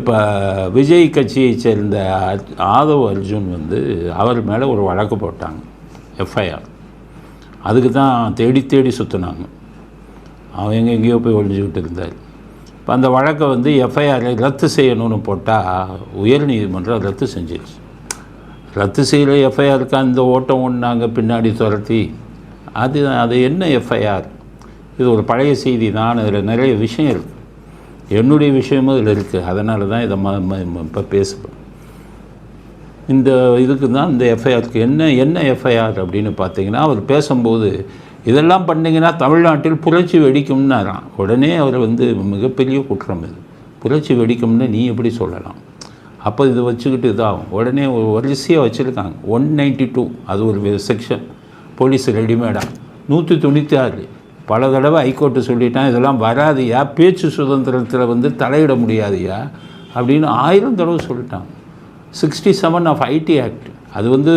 இப்போ விஜய் கட்சியை சேர்ந்த ஆதவ் அர்ஜுன் வந்து அவர் மேலே ஒரு வழக்கு போட்டாங்க, எஃப்ஐஆர். அதுக்கு தான் தேடி தேடி சுற்றினாங்க. அவங்க எங்கேயோ போய் ஒழிஞ்சிக்கிட்டு இருந்தார். இப்போ அந்த வழக்கை வந்து எஃப்ஐஆரை ரத்து செய்யணும்னு போட்டால் உயர்நீதிமன்றம் ரத்து செஞ்சிருச்சு. ரத்து செய்கிற எஃப்ஐஆருக்கு அந்த ஓட்டம் ஒன்றாங்க பின்னாடி துரத்தி அது என்ன எஃப்ஐஆர்? இது ஒரு பழைய செய்தி தான். அதில் நிறைய விஷயம் இருக்குது, என்னுடைய விஷயமும் இதில் இருக்குது. அதனால தான் இதை இப்போ பேசுகிறேன். இந்த இதுக்கு தான் இந்த எஃப்ஐஆருக்கு என்ன எஃப்ஐஆர் அப்படின்னு பார்த்தீங்கன்னா, அவர் பேசும்போது இதெல்லாம் பண்ணிங்கன்னா தமிழ்நாட்டில் புரட்சி வெடிக்கும்னாராம். உடனே அவர் வந்து மிகப்பெரிய குற்றம் இது, புரட்சி வெடிக்கும்னு நீ எப்படி சொல்லலாம்? அப்போ இதை வச்சுக்கிட்டு இதாகும். உடனே ஒரு வரிசையாக வச்சுருக்காங்க. 192 அது ஒரு செக்ஷன், போலீஸ் ரெடிமேடாக. 196 பல தடவை ஹைகோர்ட்டு சொல்லிட்டான், இதெல்லாம் வராதியா, பேச்சு சுதந்திரத்தில் வந்து தலையிட முடியாதியா அப்படின்னு 1000 தடவை சொல்லிட்டாங்க. 67 ஆஃப் ஐடி ஆக்ட், அது வந்து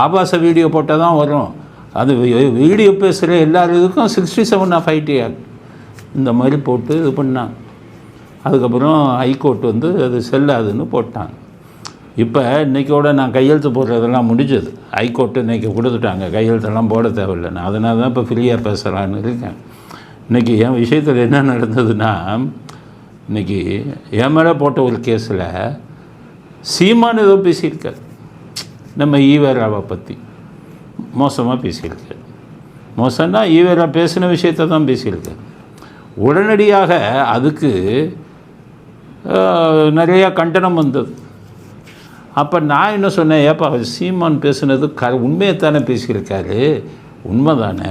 ஆபாச வீடியோ போட்டால் தான் வரும். அது வீடியோ பேசுகிற எல்லா இதுக்கும் 67 ஆஃப் ஐடி ஆக்ட் இந்த மாதிரி போட்டு இது பண்ணாங்க. அதுக்கப்புறம் ஹைகோர்ட் வந்து அது செல்லாதுன்னு போட்டாங்க. இப்போ இன்றைக்கோட நான் கையெழுத்து போடுறதெல்லாம் முடிஞ்சது. ஹைகோர்ட்டு இன்றைக்கி கொடுத்துட்டாங்க, கையெழுத்தெல்லாம் போட தேவையில்லை. அதனால தான் இப்போ ஃப்ரீயாக பேசலான்னு இருக்கேன். இன்றைக்கி என் விஷயத்தில் என்ன நடந்ததுன்னா, இன்றைக்கி என் மேலே போட்ட ஒரு கேஸில் சீமான் ஏதோ பேசியிருக்கார், நம்ம ஈவேராவை பற்றி மோசமாக பேசியிருக்கார். மோசம்னா ஈவேரா பேசின விஷயத்தை தான் பேசியிருக்கார். உடனடியாக அதுக்கு நிறையா கண்டனம் வந்தது. அப்போ நான் என்ன சொன்னேன், ஏப்பா சீமான் பேசுனது உண்மையைத்தானே பேசியிருக்காரு, உண்மை தானே,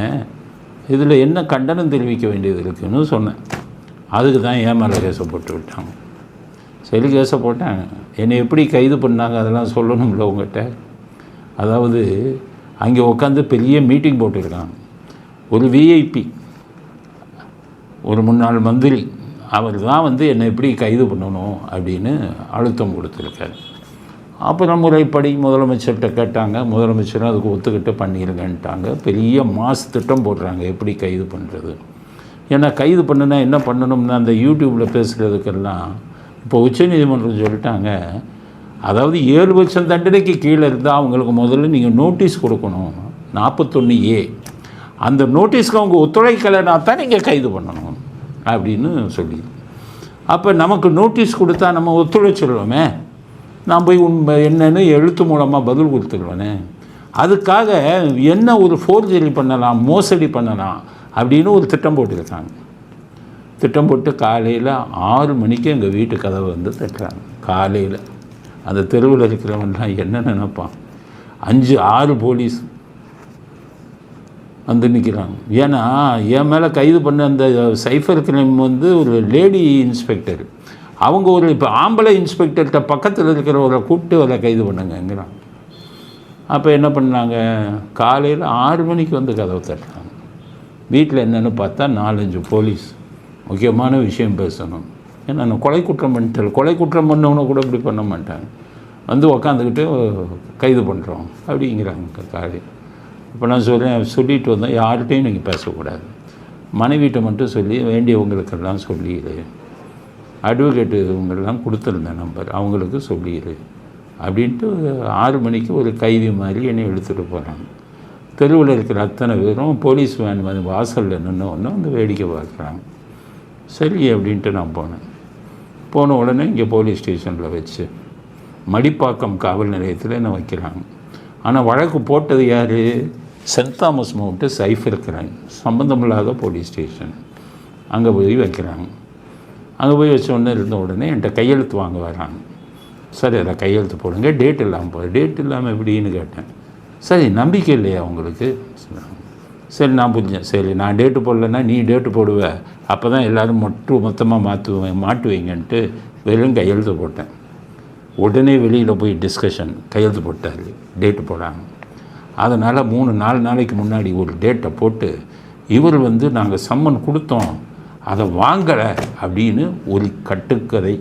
இதில் என்ன கண்டனம் தெரிவிக்க வேண்டியது இருக்குன்னு சொன்னேன். அதுக்கு தான் என் மேலே கேஸை போட்டு விட்டாங்க. சரி, கேஸை போட்டாங்க. என்னை எப்படி கைது பண்ணாங்க அதெல்லாம் சொல்லணும்ல உங்கள்கிட்ட. அதாவது அங்கே உட்காந்து பெரிய மீட்டிங் போட்டிருக்காங்க. ஒரு விஐபி, ஒரு முன்னாள் மந்திரி, அவர் தான் வந்து என்னை எப்படி கைது பண்ணணும் அப்படின்னு அழுத்தம் கொடுத்துருக்காரு. அப்புறம் முறைப்படி முதலமைச்சர்கிட்ட கேட்டாங்க. முதலமைச்சரும் அதுக்கு ஒத்துக்கிட்டு பண்ணிடுங்கன்ட்டாங்க. பெரிய மாஸ் திட்டம் போடுறாங்க எப்படி கைது பண்ணுறது. ஏன்னா கைது பண்ணுனா என்ன பண்ணணும்னா, அந்த யூடியூப்பில் பேசுகிறதுக்கெல்லாம் இப்போ உச்சநீதிமன்றம் சொல்லிட்டாங்க, அதாவது 7 வருஷம் தண்டனைக்கு கீழே இருந்தால் அவங்களுக்கு முதல்ல நீங்கள் நோட்டீஸ் கொடுக்கணும், 41A. அந்த நோட்டீஸ்க்கு அவங்க ஒத்துழைக்கலைன்னா தான் நீங்கள் கைது பண்ணணும் அப்படின்னு சொல்லி. அப்போ நமக்கு நோட்டீஸ் கொடுத்தா நம்ம ஒத்துழைச்சிடுவோமே, நான் போய் என்னன்னு எழுத்து மூலமாக பதில் கொடுத்துருவேனே. அதுக்காக என்ன ஒரு ஃபோர்ஜரி பண்ணலாம், மோசடி பண்ணலாம் அப்படின்னு ஒரு திட்டம் போட்டுருக்காங்க. திட்டம் போட்டு காலையில் 6 மணிக்கு எங்கள் வீட்டு கதவை வந்து தட்டுறாங்க. காலையில் அந்த தெருவில் இருக்கிறவன்லாம் என்ன நினைப்பான், 5-6 போலீஸ் வந்து நிற்கிறாங்க. ஏன்னா என் மேலே கைது பண்ண அந்த சைஃபர் கிரைம் வந்து ஒரு லேடி இன்ஸ்பெக்டர், அவங்க ஒரு இப்போ ஆம்பளை இன்ஸ்பெக்டர்கிட்ட பக்கத்தில் இருக்கிறவரை கூப்பிட்டு அவரை கைது பண்ணுங்கிறாங்க. அப்போ என்ன பண்ணாங்க, காலையில் 6 மணிக்கு வந்து கதவை தட்டுறாங்க. வீட்டில் என்னென்னு பார்த்தா 4-5 போலீஸ், முக்கியமான விஷயம் பேசணும். ஏன்னா நான் கொலை குற்றம் பண்ணிட்டேன், கொலை குற்றம் பண்ணவனை கூட இப்படி பண்ண மாட்டாங்க, வந்து உக்காந்துக்கிட்டு கைது பண்ணுறோம் அப்படிங்கிறாங்க காலையில். இப்போ நான் சொல்லிட்டு வந்தேன், யார்கிட்டையும் நீங்கள் பேசக்கூடாது, மனைவிட்ட மட்டும் சொல்லி வேண்டியவங்களுக்கெல்லாம் சொல்லிடு, அட்வொகேட்டு இவங்கெல்லாம் கொடுத்துருந்தேன் நம்பர், அவங்களுக்கு சொல்லிடு அப்படின்ட்டு 6 மணிக்கு ஒரு கைதி மாதிரி என்னை எடுத்துகிட்டு போகிறாங்க. தெருவில் இருக்கிற அத்தனை பேரும் போலீஸ் வேன் வந்து வாசலில் நின்று வந்து வேடிக்கை பார்க்குறாங்க. சரி அப்படின்ட்டு நான் போன உடனே இங்கே போலீஸ் ஸ்டேஷனில் வச்சு மடிப்பாக்கம் காவல் நிலையத்தில் என்ன வைக்கிறாங்க. ஆனால் வழக்கு போட்டது யார், Saint Thomas Mount cyber crime சம்மந்தமில்லாத போலீஸ் ஸ்டேஷன், அங்கே போய் வைக்கிறாங்க. அங்கே போய் வச்ச உடனே இருந்த உடனே என்கிட்ட கையெழுத்து வாங்க வராங்க. சரி அதை கையெழுத்து போடுங்க, டேட் இல்லாமல் போய், டேட் இல்லாமல் எப்படின்னு கேட்டேன். சரி நம்பிக்கை இல்லையா உங்களுக்கு? சரி நான் புரிஞ்சேன். சரி நான் டேட்டு போடலன்னா நீ டேட்டு போடுவ, அப்போ தான் எல்லோரும் மொத்தமாக மாட்டுவீங்கன்ட்டு வெறும் கையெழுத்து போட்டேன். உடனே வெளியில் போய் டிஸ்கஷன், கையெழுத்து போட்டார், டேட்டு போடாங்க. அதனால் 3-4 நாளைக்கு முன்னாடி ஒரு டேட்டை போட்டு இவர் வந்து நாங்கள் சம்மன் கொடுத்தோம் அதை வாங்கலை அப்படின்னு ஒரு கட்டுக்கதை.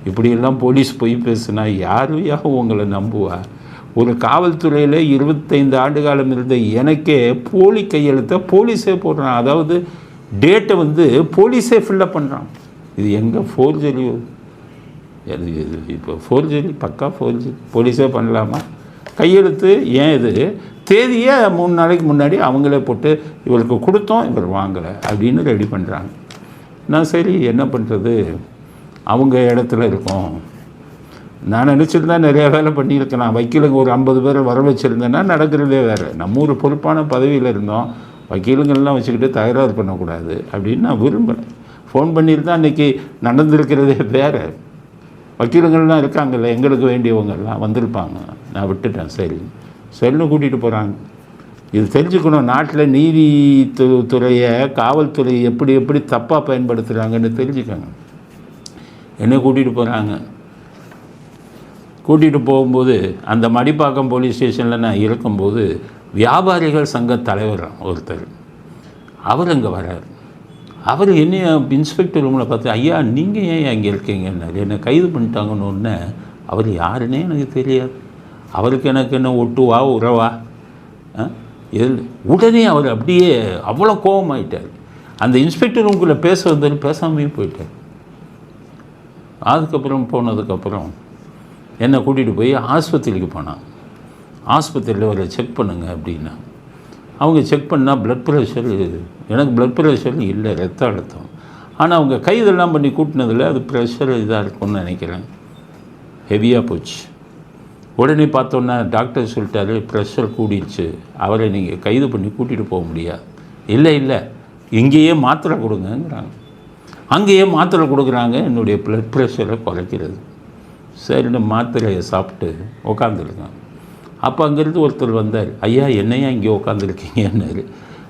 இப்படியெல்லாம் போலீஸ் போய் பேசுனா யாரையாக உங்களை நம்புவா? ஒரு காவல்துறையில் 25 ஆண்டு காலம் இருந்த எனக்கே போலி கையெழுத்தை போலீஸே போடுறான். அதாவது டேட்டை வந்து போலீஸே ஃபில்லப் பண்ணுறான். இது எங்கே ஃபோர்ஜரியோ, இப்போ ஃபோர்ஜரி, பக்கா ஃபோர்ஜரி. போலீஸே பண்ணலாமா? கையெழுத்து ஏன் இது தேதியை 3 நாளைக்கு முன்னாடி அவங்களே போட்டு இவருக்கு கொடுத்தோம், இவர் வாங்கலை அப்படின்னு ரெடி பண்ணுறாங்க. நான் சரி என்ன பண்ணுறது, அவங்க இடத்துல இருக்கோம். நான் நினச்சிருந்தா நிறையா வேலை பண்ணியிருக்கேன். வக்கீலுங்க ஒரு 50 பேரை வர வச்சுருந்தேன்னா நடக்கிறதே வேறு. நம்ம ஒரு பொறுப்பான பதவியில் இருந்தோம், வக்கீலுங்கள்லாம் வச்சுக்கிட்டு தகராறு பண்ணக்கூடாது அப்படின்னு நான் விரும்பலை. ஃபோன் பண்ணியிருந்தா அன்றைக்கி நடந்திருக்கிறதே வேறு. வக்கீலுங்கள்லாம் இருக்காங்கல்ல, எங்களுக்கு வேண்டியவங்கெல்லாம் வந்திருப்பாங்க. நான் விட்டுட்டேன். சரின்னு கூட்டிகிட்டு போகிறாங்க. இது தெரிஞ்சுக்கணும், நாட்டில் நீதித்துறையை, காவல்துறை எப்படி தப்பாக பயன்படுத்துகிறாங்கன்னு தெரிஞ்சுக்கோங்க. என்னை கூட்டிகிட்டு போகிறாங்க. கூட்டிகிட்டு போகும்போது அந்த மடிப்பாக்கம் போலீஸ் ஸ்டேஷனில் நான் இருக்கும்போது வியாபாரிகள் சங்க தலைவர் ஒருத்தர் அவர் அங்கே வர்றார். அவர் என்னைய இன்ஸ்பெக்டர் ரூமில் பார்த்து, ஐயா நீங்கள் ஏன் அங்கே இருக்கீங்கன்னாரு. என்னை கைது பண்ணிட்டாங்கன்னு அவர் யாருன்னே எனக்கு தெரியாது. அவருக்கு எனக்கு என்ன ஒட்டுவா உறவா உடனே அவர் அப்படியே அவ்வளோ கோபமாயிட்டார். அந்த இன்ஸ்பெக்டர் ரூமுக்குள்ளே பேச வந்தார், பேசாமையே போயிட்டார். அதுக்கப்புறம் போனதுக்கப்புறம் என்னை கூட்டிகிட்டு போய் ஆஸ்பத்திரிக்கு போனாங்க. ஆஸ்பத்திரியில் ஒரு செக் பண்ணுங்க அப்படின்னா அவங்க செக் பண்ணால் ப்ளட் ப்ரெஷர், எனக்கு ப்ளட் ப்ரெஷர் இல்லை, ரத்த அழுத்தம். ஆனால் அவங்க கைதெல்லாம் பண்ணி கூட்டினதில் அது ப்ரெஷர் இதாக இருக்கும்னு நினைக்கிறேன். ஹெவியாக போச்சு. உடனே பார்த்தோன்னா டாக்டர் சொல்லிட்டாரு, ப்ரெஷர் கூடிடுச்சு, அவரை நீங்கள் கைது பண்ணி கூட்டிகிட்டு போக முடியாது. இல்லை இங்கேயே மாத்திரை கொடுங்கங்கிறாங்க. அங்கேயே மாத்திரை கொடுக்குறாங்க என்னுடைய ப்ளட் ப்ரெஷரை குறைக்கிறது. சரின்னு மாத்திரையை சாப்பிட்டு உக்காந்துருக்கேன். அப்போ அங்கேருந்து ஒருத்தர் வந்தார். ஐயா என்னையா இங்கே உட்காந்துருக்கீங்கன்னாரு.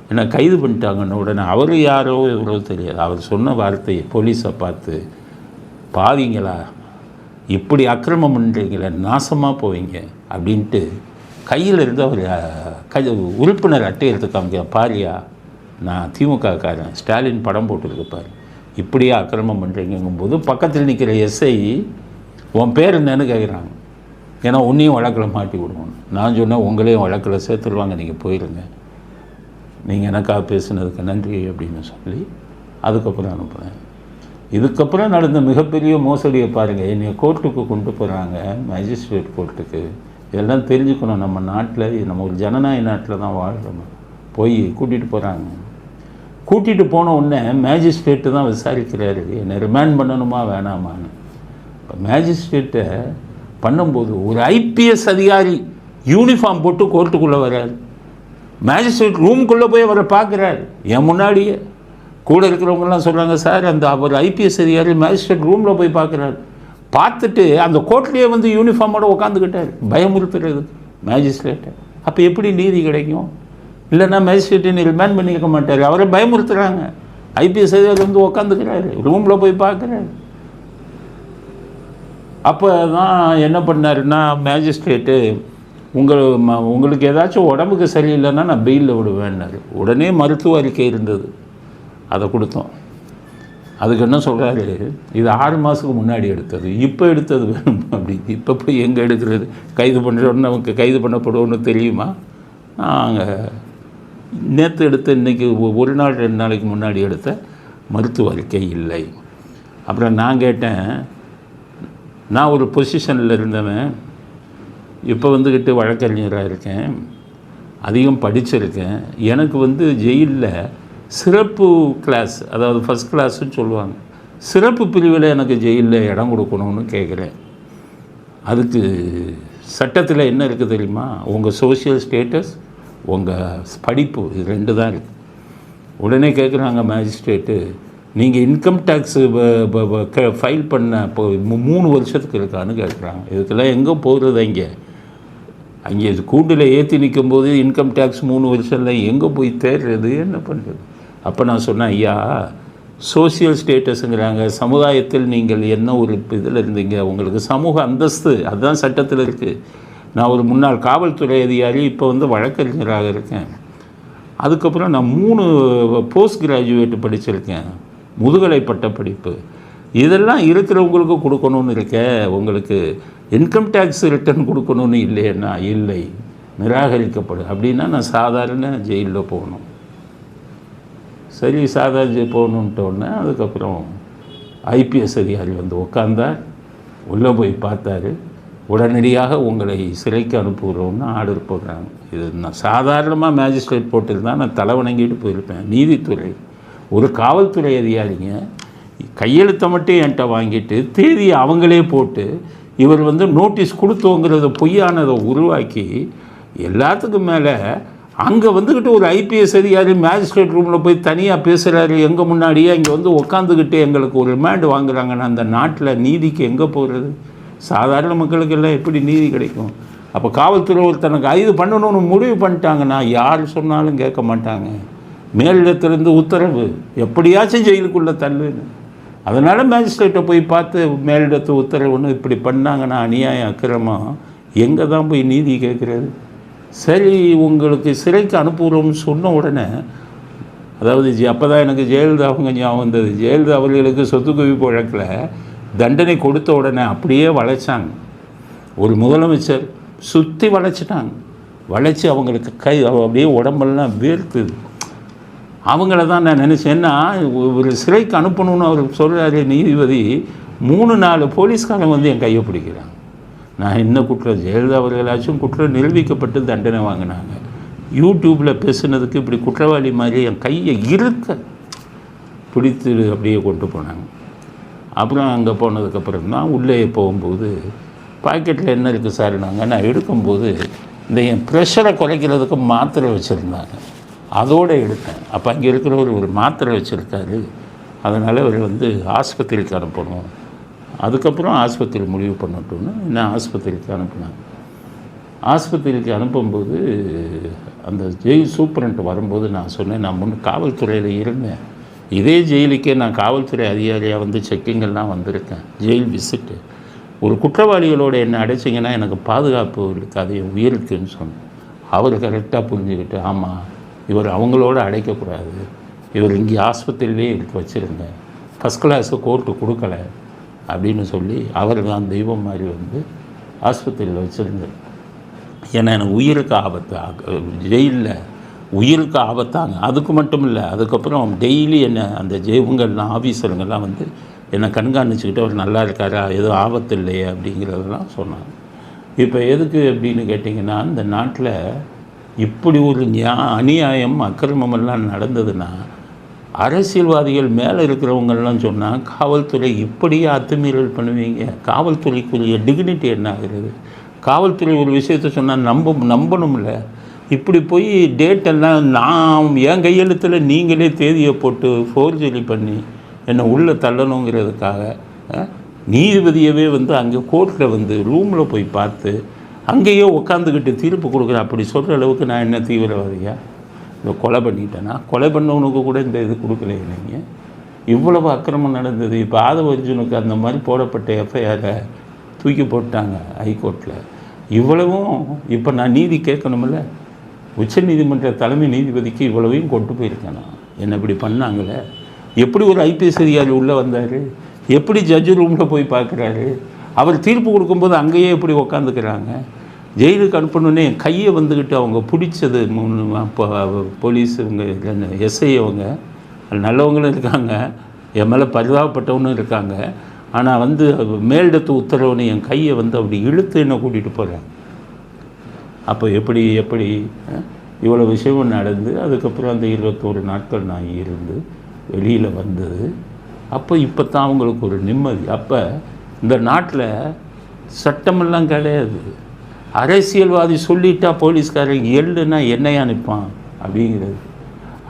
என்னை கைது பண்ணிட்டாங்கன்னு உடனே அவர் யாரோ எவ்வளோ தெரியாது. அவர் சொன்ன வார்த்தையை போலீஸை பார்த்து, பாவீங்களா, இப்படி அக்கிரமம் பண்ணுறீங்களே, நாசமாக போவீங்க அப்படின்ட்டு கையில் இருந்து அவர் உறுப்பினர் அட்டை எடுத்து காமிக்க, பாரியா நான் திமுகக்காரன், ஸ்டாலின் படம் போட்டுருப்பார், இப்படியே அக்கிரமம் பண்ணுறீங்கும்போது பக்கத்தில் நிற்கிற எஸ்ஐ உன் பேர் என்னன்னு கேட்குறாங்க. ஏன்னா உன்னையும் வழக்கில் மாட்டி விடுவோம். நான் சொன்னேன் உங்களையும் வழக்கில் சேர்த்துருவாங்க, நீங்கள் போயிடுங்க, நீங்கள் எனக்காக பேசுனதுக்கு நன்றி அப்படின்னு சொல்லி அதுக்கப்புறம் அனுப்புகிறேன். இதுக்கப்புறம் நடந்த மிகப்பெரிய மோசடியை பாருங்கள். என்னை கோர்ட்டுக்கு கொண்டு போகிறாங்க, மேஜிஸ்ட்ரேட் கோர்ட்டுக்கு. இதெல்லாம் தெரிஞ்சுக்கணும். நம்ம நாட்டில், நம்ம ஒரு ஜனநாயக நாட்டில் தான் வாழ்கிறோம். போய் கூட்டிகிட்டு போகிறாங்க. கூட்டிகிட்டு போன உடனே மேஜிஸ்ட்ரேட்டு தான் விசாரிக்கிறாரு, என்னை ரிமாண்ட் பண்ணணுமா வேணாமான்னு. இப்போ மேஜிஸ்ட்ரேட்டை பண்ணும்போது ஒரு ஐபிஎஸ் அதிகாரி யூனிஃபார்ம் போட்டு கோர்ட்டுக்குள்ளே வர்றாரு. மேஜிஸ்ட்ரேட் ரூமுக்குள்ளே போய் அவரை பார்க்குறாரு. என் முன்னாடியே கூட இருக்கிறவங்கெல்லாம் சொல்கிறாங்க, சார் அந்த அவர் ஐபிஎஸ் அதிகாரி மேஜிஸ்ட்ரேட் ரூமில் போய் பார்க்குறாரு. பார்த்துட்டு அந்த கோர்ட்லேயே வந்து யூனிஃபார்மோடு உட்காந்துக்கிட்டார், பயமுறுத்துறது மேஜிஸ்ட்ரேட்டை. அப்போ எப்படி நீதி கிடைக்கும்? இல்லைன்னா மேஜிஸ்ட்ரேட்டை ரிமாண்ட் பண்ணிக்க மாட்டார், அவரை பயமுறுத்துகிறாங்க. ஐபிஎஸ் அதிகாரி வந்து உட்காந்துக்கிறாரு, ரூமில் போய் பார்க்குறாரு. அப்போ தான் என்ன பண்ணாருன்னா மேஜிஸ்ட்ரேட்டு, உங்களுக்கு ஏதாச்சும் உடம்புக்கு சரியில்லைன்னா நான் பெயிலில் விடுவேன்னாரு. உடனே மருத்துவ அறிக்கை இருந்தது, அதை கொடுத்தோம். அதுக்கு என்ன சொல்கிறாரு, இது 6 மாதத்துக்கு முன்னாடி எடுத்தது, இப்போ எடுத்தது வேணும் அப்படின்னு. இப்போ போய் எங்கே எடுக்கிறது? கைது பண்ணுறோன்னு நமக்கு கைது பண்ணப்படுவோன்னு தெரியுமா? நாங்கள் நேற்று எடுத்த, இன்றைக்கி 1 நாள் 2 நாளைக்கு முன்னாடி எடுத்த மருத்துவ அறிக்கை இல்லை. அப்புறம் நான் கேட்டேன், நான் ஒரு பொசிஷனில் இருந்தவன், இப்போ வந்துக்கிட்டு வழக்கறிஞராக இருக்கேன், அதிகம் படிச்சிருக்கேன். எனக்கு வந்து ஜெயிலில் சிறப்பு கிளாஸ், அதாவது ஃபஸ்ட் கிளாஸ்ன்னு சொல்லுவாங்க, சிறப்பு பிரிவில் எனக்கு ஜெயிலில் இடம் கொடுக்கணும்னு கேட்குறேன். அதுக்கு சட்டத்தில் என்ன இருக்குது தெரியுமா? உங்கள் சோஷியல் ஸ்டேட்டஸ், உங்கள் படிப்பு, இது 2 தான் இருக்குது. உடனே கேட்குறாங்க மேஜிஸ்ட்ரேட்டு, நீங்கள் இன்கம் டேக்ஸு ஃபைல் பண்ண இப்போ 3 வருஷத்துக்கு இருக்கான்னு கேட்குறாங்க. இதுக்கெல்லாம் எங்கே போகிறது? அங்கே கூண்டில் ஏற்றி நிற்கும்போது இன்கம் டேக்ஸ் 3 வருஷம்ல எங்கே போய் தேடுறது, என்ன பண்ணுறது? அப்போ நான் சொன்னேன், ஐயா சோசியல் ஸ்டேட்டஸுங்கிறாங்க, சமுதாயத்தில் நீங்கள் என்ன ஒரு இதில் இருந்தீங்க, உங்களுக்கு சமூக அந்தஸ்து, அதுதான் சட்டத்தில் இருக்குது. நான் ஒரு முன்னாள் காவல்துறை அதிகாரி, இப்போ வந்து வழக்கறிஞராக இருக்கேன். அதுக்கப்புறம் நான் 3 போஸ்ட் கிராஜுவேட் படிச்சிருக்கேன், முதுகலை பட்ட படிப்பு. இதெல்லாம் இருக்கிறவங்களுக்கு கொடுக்கணும்னு இருக்கேன், உங்களுக்கு இன்கம் டேக்ஸ் ரிட்டர்ன் கொடுக்கணும்னு இல்லைன்னா இல்லை, நிராகரிக்கப்படும். அப்படின்னா நான் சாதாரண ஜெயிலில் போகணும். சரி, சாதாரண போகணுன்ட்டோடனே அதுக்கப்புறம் ஐபிஎஸ் அதிகாரி வந்து உட்காந்தார். உள்ளே போய் பார்த்தாரு. உடனடியாக உங்களை சிறைக்கு அனுப்புகிறோம்னு ஆர்டர் போடுறாங்க. இது நான் சாதாரணமாக மேஜிஸ்ட்ரேட் போட்டிருந்தால் நான் தலை வணங்கிட்டு போயிருப்பேன். நீதித்துறை ஒரு காவல்துறை அதிகாரிங்க கையெழுத்தை மட்டும் என்கிட்ட வாங்கிட்டு தேதியை அவங்களே போட்டு இவர் நோட்டீஸ் கொடுத்தோங்கிறத பொய்யானதை உருவாக்கி எல்லாத்துக்கும் மேலே அங்கே வந்துக்கிட்டு ஒரு ஐபிஎஸ் அதிகாரி மேஜிஸ்ட்ரேட் ரூமில் போய் தனியாக பேசுகிறாரு. எங்கள் முன்னாடியே இங்கே உட்காந்துக்கிட்டு எங்களுக்கு ஒரு ரிமாண்ட் வாங்குறாங்கன்னா அந்த நாட்டில் நீதிக்கு எங்கே போகிறது? சாதாரண மக்களுக்கெல்லாம் எப்படி நீதி கிடைக்கும்? அப்போ காவல்துறை ஒருத்தனுக்கு கைது பண்ணணும்னு முடிவு பண்ணிட்டாங்கன்னா யார் சொன்னாலும் கேட்க மாட்டாங்க. மேலிடத்திலிருந்து உத்தரவு எப்படியாச்சும் ஜெயிலுக்குள்ளே தள்ளுன்னு. அதனால் மேஜிஸ்ட்ரேட்டை போய் பார்த்து மேலிடத்து உத்தரவுன்னு இப்படி பண்ணாங்கன்னா அநியாயம் அக்கிரமம் எங்கே தான் போய் நீதி கேட்குறது? சரி, உங்களுக்கு சிறைக்கு அனுப்புகிறோம்னு சொன்ன உடனே, அதாவது அப்போ தான் எனக்கு ஜெயலலிதா அவங்க ஞாபகம் வந்தது. ஜெயலலிதா அவர்களுக்கு சொத்து குவிப்பு வழக்கில் தண்டனை கொடுத்த உடனே அப்படியே வளைச்சாங்க. ஒரு முதலமைச்சர் சுற்றி வளைச்சிட்டாங்க. வளைச்சி அவங்களுக்கு அப்படியே உடம்பெல்லாம் வேர்த்துது. அவங்கள தான் நான் நினச்சேன்னா, ஒரு சிறைக்கு அனுப்பணும்னு அவர் சொல்கிறாரு நீதிபதி. 3-4 போலீஸ்காரன் என் கையை பிடிக்கிறாங்க. நான் என்ன குற்றம்? ஜெயலலிதா அவர்களாச்சும் குற்றம் நிரூபிக்கப்பட்டு தண்டனை வாங்கினாங்க. யூடியூப்பில் பேசுனதுக்கு இப்படி குற்றவாளி மாதிரி என் கையை இருக்க பிடித்து அப்படியே கொண்டு போனாங்க. அப்புறம் அங்கே போனதுக்கப்புறம் தான் உள்ளே போகும்போது பாக்கெட்டில் என்ன இருக்குது சார்? நான் எடுக்கும்போது இந்த என் ப்ரெஷரை குறைக்கிறதுக்கு மாத்திரை வச்சுருந்தாங்க. அதோடு எடுத்தேன். அப்போ அங்கே இருக்கிறவர் ஒரு மாத்திரை வச்சுருக்காரு. அதனால் அவர் ஆஸ்பத்திரிக்கு அனுப்பணும். அதுக்கப்புறம் ஆஸ்பத்திரி முடிவு பண்ணட்டும்னு என்ன ஆஸ்பத்திரிக்கு அனுப்புனாங்க. ஆஸ்பத்திரிக்கு அனுப்பும்போது அந்த ஜெயில் சூப்பரண்ட் வரும்போது நான் சொன்னேன், நான் முன்னே காவல்துறையில் இருந்தேன். இதே ஜெயிலுக்கே நான் காவல்துறை அதிகாரியாக செக்கிங்கெல்லாம் வந்திருக்கேன். Jail visit. ஒரு குற்றவாளிகளோடு என்னை அடைச்சிங்கன்னா எனக்கு பாதுகாப்பு இருக்காது, என் உயிருக்குன்னு சொன்னேன். அவர் கரெக்டாக புரிஞ்சுக்கிட்டு, ஆமாம் இவர் அவங்களோட அடைக்கக்கூடாது, இவர் இங்கே ஆஸ்பத்திரியிலே இருக்க வச்சுருங்க, ஃபஸ்ட் கிளாஸு கோர்ட்டு கொடுக்கல அப்படின்னு சொல்லி அவர் தான் தெய்வம் மாதிரி ஆஸ்பத்திரியில் வச்சுருந்தார். ஏன்னா எனக்கு உயிருக்கு ஆபத்து, ஜெயிலில் உயிருக்கு ஆபத்தாங்க. அதுக்கு மட்டும் இல்லை, அதுக்கப்புறம் டெய்லி என்னை அந்த இவங்கெல்லாம் ஆஃபீஸருங்கெல்லாம் என்னை கண்காணிச்சுக்கிட்டு அவர் நல்லா இருக்காரா, எதுவும் ஆபத்து இல்லையே அப்படிங்கிறதெல்லாம் சொன்னாங்க. இப்போ எதுக்கு அப்படின்னு கேட்டிங்கன்னா, இந்த நாட்டில் இப்படி ஒரு அநியாயம் அக்கிரமமெல்லாம் நடந்ததுன்னா அரசியல்வாதிகள் மேலே இருக்கிறவங்கெல்லாம் சொன்னால் காவல்துறை இப்படியே அத்துமீறல் பண்ணுவீங்க? காவல்துறைக்குரிய டிக்னிட்டி என்ன ஆகிறது? காவல்துறை ஒரு விஷயத்த சொன்னால் நம்பணும்ல. இப்படி போய் டேட்டெல்லாம் நான் என் கையெழுத்தில் நீங்களே தேதியை போட்டு ஃபோர்ஜரி பண்ணி என்னை உள்ளே தள்ளணுங்கிறதுக்காக நீதிபதியவே அங்கே கோர்ட்டில் ரூமில் போய் பார்த்து அங்கேயே உட்காந்துக்கிட்டு தீர்ப்பு கொடுக்குற அப்படி சொல்கிற அளவுக்கு நான் என்ன தீவிரவாதியா? இந்த கொலை பண்ணிட்டேன்னா, கொலை பண்ணவனுக்கு கூட இந்த இது கொடுக்கலையே நீங்கள். இவ்வளவு அக்கிரமம் நடந்தது. இப்போ ஆதவ அர்ஜுனுக்கு அந்த மாதிரி போடப்பட்ட எஃப்ஐஆரை தூக்கி போட்டாங்க ஹைகோர்ட்டில். இவ்வளவும் இப்போ நான் நீதி கேட்கணுமில்ல. உச்சநீதிமன்ற தலைமை நீதிபதிக்கு இவ்வளவையும் கொண்டு போயிருக்கேன் நான். என்ன இப்படி பண்ணாங்களே, எப்படி ஒரு ஐபிஎஸ் அதிகாரி உள்ளே வந்தார், எப்படி ஜட்ஜு ரூமில் போய் பார்க்குறாரு, அவர் தீர்ப்பு கொடுக்கும்போது அங்கேயே எப்படி உக்காந்துக்கிறாங்க. ஜெயிலுக்கு அனுப்பணுன்னே என் கையை அவங்க பிடிச்சது போலீஸ் இவங்க எஸ்ஐ அவங்க நல்லவங்களும் இருக்காங்க, என் மேலே பரிதாபப்பட்டவனும் இருக்காங்க. ஆனால் மேலிடத்து உத்தரவுன்னு என் கையை அப்படி இழுத்து என்ன கூட்டிகிட்டு போகிறேன். அப்போ எப்படி இவ்வளோ விஷயம் நடந்து அதுக்கப்புறம் அந்த 21 நாட்கள் நான் இருந்து வெளியில் வந்தது. அப்போ இப்போ தான் அவங்களுக்கு ஒரு நிம்மதி. அப்போ இந்த நாட்டில் சட்டமெல்லாம் கிடையாது. அரசியல்வாதி சொல்லிட்டா போலீஸ்காரங்க எள்ளுன்னா என்னையா நிற்பான் அப்படிங்கிறது.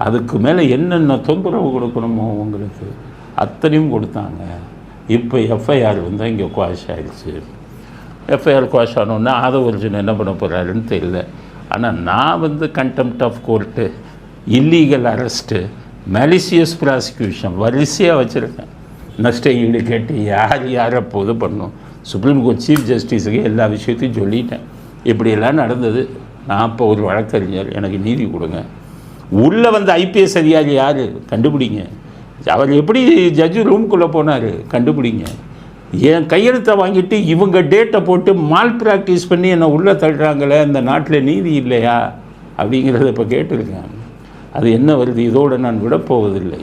அதுக்கு மேலே என்னென்ன தொந்தரவு கொடுக்கணுமோ உங்களுக்கு அத்தனையும் கொடுத்தாங்க. இப்போ எஃப்ஐஆர் இங்கே குவாஷ் ஆகிடுச்சு. எஃப்ஐஆர் குவாஷ் ஆனோன்னா ஆதவ அர்ஜுன் என்ன பண்ண போகிறாருன்னு தெரியல. ஆனால் நான் contempt of court, illegal arrest, malicious prosecution வரிசையாக வச்சுருக்கேன். நஷ்ட ஈடு கேட்டு யாரை பொது பண்ணணும். சுப்ரீம் கோர்ட் சீஃப் ஜஸ்டிஸுக்கு எல்லா விஷயத்தையும் சொல்லிட்டேன். இப்படியெல்லாம் நடந்தது. நான் இப்போ ஒரு வழக்கறிஞர், எனக்கு நீதி கொடுங்க. உள்ளே ஐபிஎஸ் அதிகாரி யார் கண்டுபிடிங்க. அவர் எப்படி ஜட்ஜு ரூம்குள்ளே போனார் கண்டுபிடிங்க. என் கையெழுத்தை வாங்கிட்டு இவங்க டேட்டை போட்டு மால் ப்ராக்டிஸ் பண்ணி என்னை உள்ளே தள்ளுறாங்களே, இந்த நாட்டில் நீதி இல்லையா அப்படிங்கிறத இப்போ கேட்டிருக்கேன். அது என்ன வருது? இதோடு நான் விடப்போவதில்லை.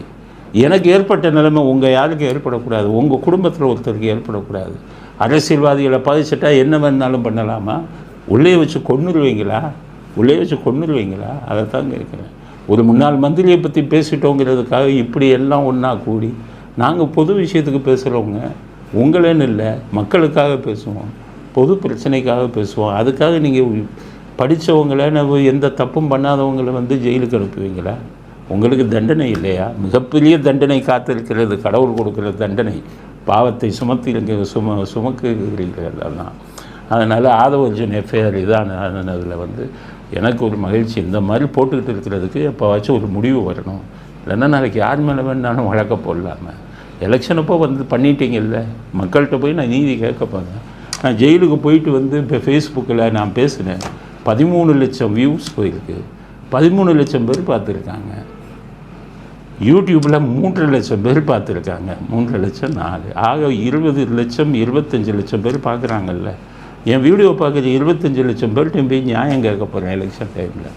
எனக்கு ஏற்பட்ட நிலைமை உங்கள் யாருக்கும் ஏற்படக்கூடாது, உங்கள் குடும்பத்தில் ஒருத்தருக்கு ஏற்படக்கூடாது. அரசியல்வாதிகளை பாதிச்சிட்டா என்ன வேணாலும் பண்ணலாமா? உள்ளே வச்சு கொன்னுருவீங்களா? அதைத்தாங்க இருக்கிறேன். ஒரு முன்னாள் மந்திரியை பற்றி பேசிட்டோங்கிறதுக்காக இப்படி எல்லாம் ஒன்றா கூடி நாங்கள் பொது விஷயத்துக்கு பேசுகிறவங்க, உங்களேன்னு இல்லை, மக்களுக்காக பேசுவோம், பொது பிரச்சனைக்காக பேசுவோம். அதுக்காக நீங்கள் படித்தவங்கள எந்த தப்பும் பண்ணாதவங்களை ஜெயிலுக்கு அனுப்புவீங்களா? உங்களுக்கு தண்டனை இல்லையா? மிகப்பெரிய தண்டனை காத்திருக்கிறது, கடவுள் கொடுக்குற தண்டனை. பாவத்தை சுமக்குகிறீர்கள் தான். அதனால் ஆதவர்ஜுன் எஃப்ஐஆர் இதானதில் எனக்கு ஒரு மகிழ்ச்சி. இந்த மாதிரி போட்டுக்கிட்டு இருக்கிறதுக்கு எப்போவாச்சும் ஒரு முடிவு வரணும். இல்லைன்னா நாளைக்கு யார் மேலே வேணாலும் வழக்க போடலாமல். எலெக்ஷனப்போ பண்ணிட்டீங்கல்ல, மக்கள்கிட்ட போய் நான் நீதி கேட்க போகிறேன். நான் ஜெயிலுக்கு போயிட்டு இப்போ ஃபேஸ்புக்கில் நான் பேசினேன். 13 லட்சம் வியூஸ் போயிருக்கு, 13 லட்சம் பேர் பார்த்துருக்காங்க. யூடியூப்பில் 3 லட்சம் பேர் பார்த்துருக்காங்க, 3 லட்சம் 4, ஆக 20 லட்சம் 25 லட்சம் பேர் பார்க்குறாங்கல்ல. என் வீடியோ பார்க்குற 25 லட்சம் பேர்கிட்டையும் போய் நியாயம் கேட்க போகிறேன் எலெக்ஷன் டைமில்.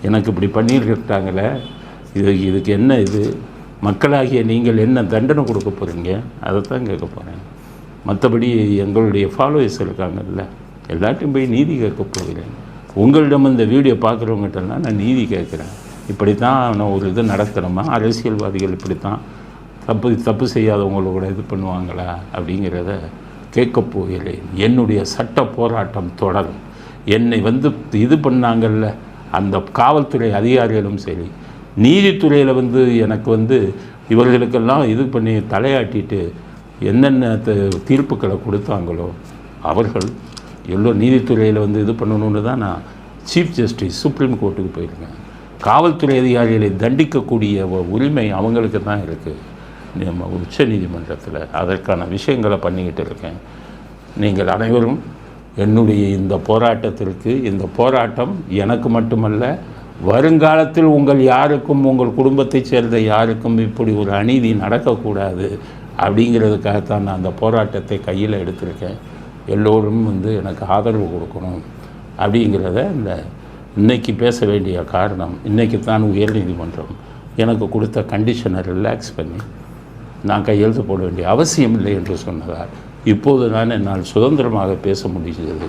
எனக்கு இப்படி பண்ணியிருக்காங்களே, இதுக்கு என்ன மக்களாகிய நீங்கள் என்ன தண்டனை கொடுக்க போகிறீங்க? அதைத்தான் கேட்க போகிறேன். மற்றபடி எங்களுடைய ஃபாலோவர்ஸ் இருக்காங்கல்ல, எல்லாத்தையும் போய் நீதி கேட்க போகிறேன். உங்களிடம் இந்த வீடியோ பார்க்குறவங்ககிட்டலாம் நான் நீதி கேட்குறேன். இப்படி தான் நான் ஒரு நடத்தணுமா? அரசியல்வாதிகள் இப்படி தான் தப்பு செய்யாதவங்களோட பண்ணுவாங்களா அப்படிங்கிறத கேட்கப் போகிறேன். என்னுடைய சட்ட போராட்டம் தொடரும். என்னை பண்ணாங்கல்ல அந்த காவல்துறை அதிகாரிகளும் சரி, நீதித்துறையில் எனக்கு இவர்களுக்கெல்லாம் பண்ணி தலையாட்டிட்டு என்னென்ன தீர்ப்புகளை கொடுத்தாங்களோ அவர்கள் எல்லோரும் நீதித்துறையில் பண்ணணுன்னு தான் நான் சீஃப் ஜஸ்டிஸ் சுப்ரீம் கோர்ட்டுக்கு போயிருக்கேன். காவல்துறை அதிகாரிகளை தண்டிக்கக்கூடிய உரிமை அவங்களுக்கு தான் இருக்குது உச்ச நீதிமன்றத்தில். அதற்கான விஷயங்களை பண்ணிக்கிட்டு இருக்கேன். நீங்கள் அனைவரும் என்னுடைய இந்த போராட்டத்திற்கு, இந்த போராட்டம் எனக்கு மட்டுமல்ல, வருங்காலத்தில் உங்கள் யாருக்கும், உங்கள் குடும்பத்தைச் சேர்ந்த யாருக்கும் இப்படி ஒரு அநீதி நடக்கக்கூடாது அப்படிங்கிறதுக்காகத்தான் நான் அந்த போராட்டத்தை கையில் எடுத்திருக்கேன். எல்லோரும் எனக்கு ஆதரவு கொடுக்கணும் அப்படிங்கிறத இன்றைக்கி பேச வேண்டிய காரணம். இன்றைக்கி தான் உயர்நீதிமன்றம் எனக்கு கொடுத்த கண்டிஷனை ரிலாக்ஸ் பண்ணி நான் கையெழுத்து போட வேண்டிய அவசியம் இல்லை என்று சொன்னதால் இப்போது தான் என்னால் சுதந்திரமாக பேச முடிகிறது.